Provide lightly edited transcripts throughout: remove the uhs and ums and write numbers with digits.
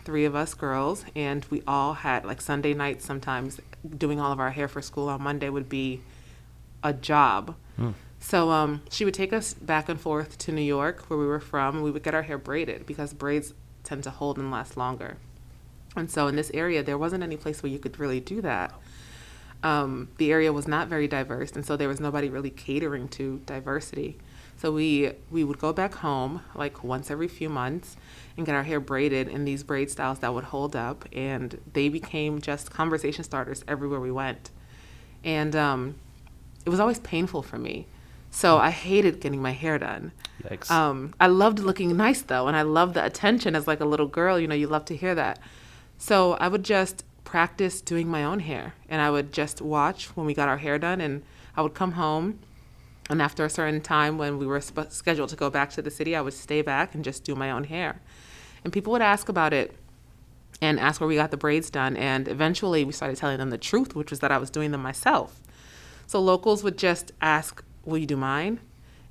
three of us girls, and we all had like Sunday nights sometimes doing all of our hair for school on Monday would be a job. Hmm. So she would take us back and forth to New York, where we were from, and we would get our hair braided because braids tend to hold and last longer. And so in this area, there wasn't any place where you could really do that. The area was not very diverse, and so there was nobody really catering to diversity. So we would go back home like once every few months and get our hair braided in these braid styles that would hold up, and they became just conversation starters everywhere we went. And it was always painful for me. So I hated getting my hair done. Yikes. I loved looking nice though, and I loved the attention as like a little girl. You know, you love to hear that. So I would just practice doing my own hair, and I would just watch when we got our hair done, and I would come home, and after a certain time when we were scheduled to go back to the city, I would stay back and just do my own hair. And people would ask about it and ask where we got the braids done, and eventually we started telling them the truth, which was that I was doing them myself. So locals would just ask, will you do mine?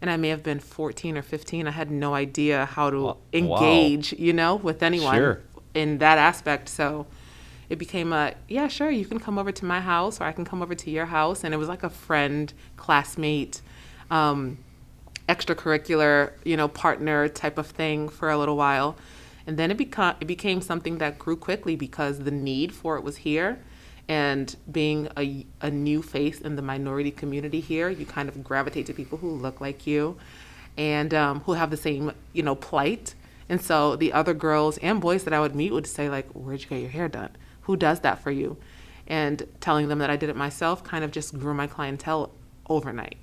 And I may have been 14 or 15. I had no idea how to engage, with anyone Sure. in that aspect. So it became yeah, sure, you can come over to my house or I can come over to your house. And it was like a friend, classmate, extracurricular, partner type of thing for a little while. And then it became something that grew quickly because the need for it was here. And being a new face in the minority community here, you kind of gravitate to people who look like you and who have the same, plight. And so the other girls and boys that I would meet would say, like, where'd you get your hair done? Who does that for you? And telling them that I did it myself kind of just grew my clientele overnight.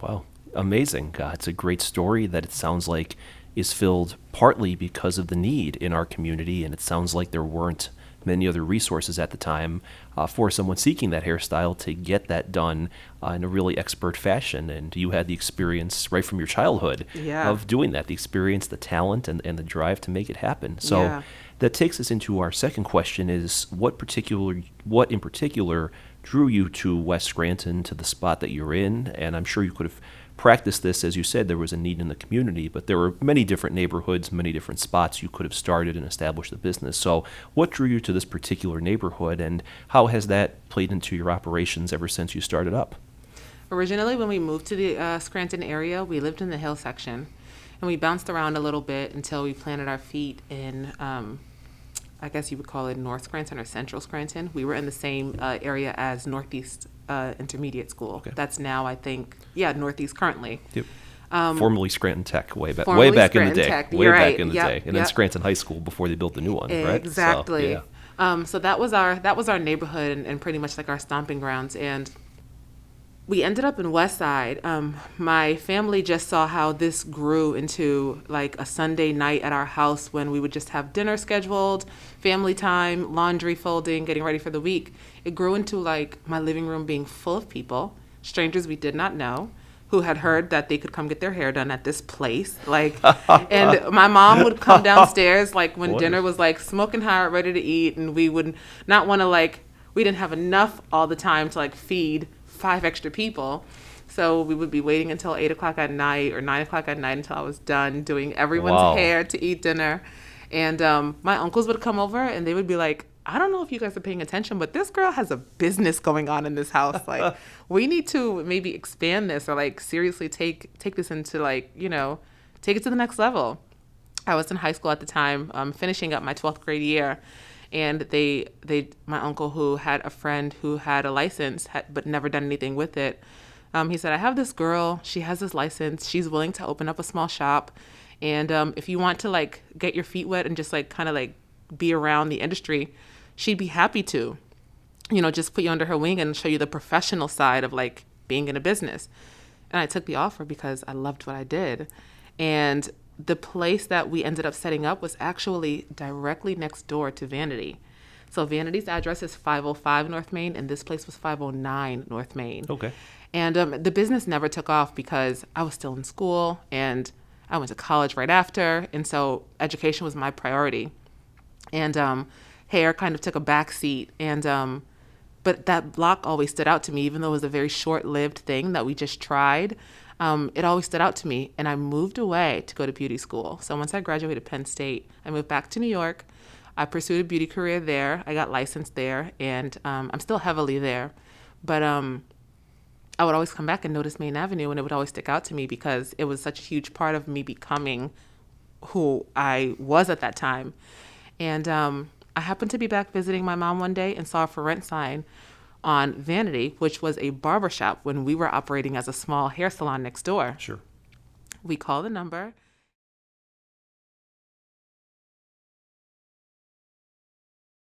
Wow. Amazing. It's a great story that it sounds like is filled partly because of the need in our community, and it sounds like there weren't many other resources at the time for someone seeking that hairstyle to get that done in a really expert fashion. And you had the experience right from your childhood of doing that, the experience, the talent, and the drive to make it happen. So that takes us into our second question is what in particular drew you to West Scranton, to the spot that you're in? And I'm sure you could have practice this, as you said, there was a need in the community, but there were many different neighborhoods, many different spots you could have started and established the business. So what drew you to this particular neighborhood, and how has that played into your operations ever since you started up? Originally, when we moved to the Scranton area, we lived in the hill section, and we bounced around a little bit until we planted our feet in, I guess you would call it North Scranton or Central Scranton. We were in the same area as Northeast Intermediate School. Okay. That's now, I think, Northeast currently. Yep. Formerly Scranton Tech, way back in Scranton the day. Tech. Way You're back right. in the day. And then Scranton High School before they built the new one, right? Exactly. So, yeah. So that was our neighborhood and pretty much like our stomping grounds. And we ended up in West Side. My family just saw how this grew into like a Sunday night at our house when we would just have dinner scheduled, family time, laundry folding, getting ready for the week. It grew into like my living room being full of people, strangers we did not know, who had heard that they could come get their hair done at this place. And my mom would come downstairs like when dinner was like smoking hot, ready to eat, and we would not want to we didn't have enough all the time to feed 5 extra people. So we would be waiting until 8 o'clock at night or 9 o'clock at night until I was done doing everyone's hair to eat dinner. And my uncles would come over and they would be like, I don't know if you guys are paying attention, but this girl has a business going on in this house. We need to maybe expand this or seriously take this into take it to the next level. I was in high school at the time, finishing up my 12th grade year. And my uncle, who had a friend who had a license but never done anything with it, he said, I have this girl, she has this license, she's willing to open up a small shop, and if you want to get your feet wet and just be around the industry, she'd be happy to, just put you under her wing and show you the professional side of being in a business. And I took the offer because I loved what I did. And the place that we ended up setting up was actually directly next door to Vanity. So Vanity's address is 505 North Main, and this place was 509 North Main. Okay. And the business never took off because I was still in school, and I went to college right after, and so education was my priority. And hair kind of took a back seat. And But that block always stood out to me, even though it was a very short-lived thing that we just tried. It always stood out to me, and I moved away to go to beauty school. So once I graduated Penn State, I moved back to New York. I pursued a beauty career there. I got licensed there, and I'm still heavily there. But I would always come back and notice Main Avenue, and it would always stick out to me because it was such a huge part of me becoming who I was at that time. And I happened to be back visiting my mom one day and saw a for rent sign on Vanity, which was a barbershop when we were operating as a small hair salon next door. Sure. We called the number.